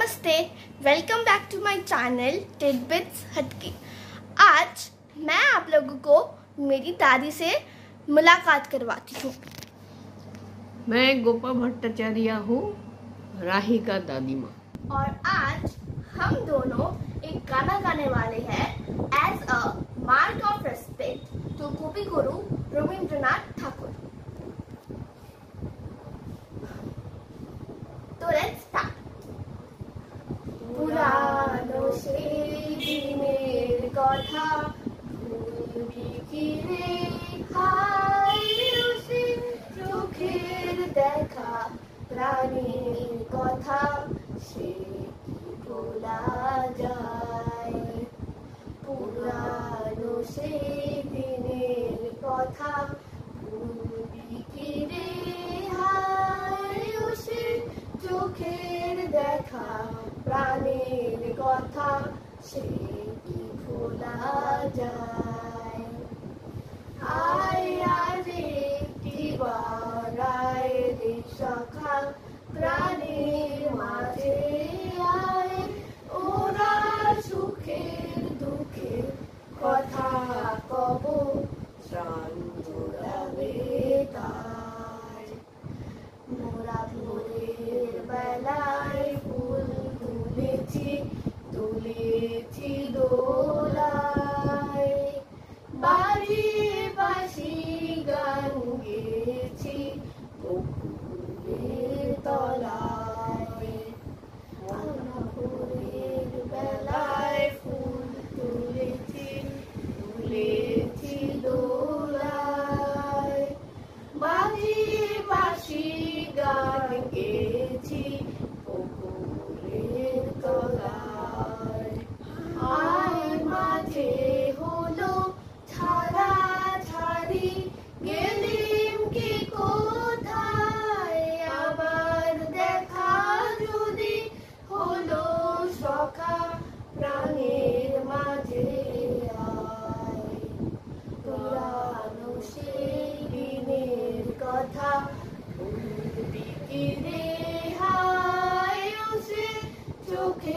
नमस्ते, welcome back to my channel Tidbits Hatke. आज मैं आप लोगों को मेरी दादी से मुलाकात करवाती हूँ। मैं गोपा भट्टाचार्य हूँ, राही का दादी माँ। और आज हम दोनों एक गाना गाने वाले हैं as a mark of respect to कवि गुरु रविंद्रनाथ ठाकुर। तो लेट्स स्टार्ट। पुरानो সেই দিনের কথা ভুলবি কি রে, হায় সে চোখের দেখা প্রাণের কথা সে কি ভোলা যায়। পুরানো সেই দিনের কথা ভুলবি কি রে, হায় সে চোখের দেখা প্রাণের কথা সে কি ভোলা যায়। আয় আরে কিবার আয় রে সখা প্রাণের মাঝে আয়, ওরা সুখের দুঃখের কথা কব প্রাণ জোড়াবে তাই। মোরা ভোরের বেলায় ফুল তুলেছি তুলেছি দোলায়, বাড়ি বাসি গান গেয়েছি পুকুরের তলায়। আমরা ভোরের বেলায় ফুল তুলেছি তুলেছি দোলায়, বাড়ি বাসি গান গেয়েছি পুকুরের তলায়। আয় মাঝে হলো ছাড়া ছাড়ি, গেলিম কি কোথায়, আবার দেখা যদি হলো সখা প্রাণের মাঝে আয়। পুরানো সেই দিনের কথা ভুলবি কি রে, হায় সে চোখে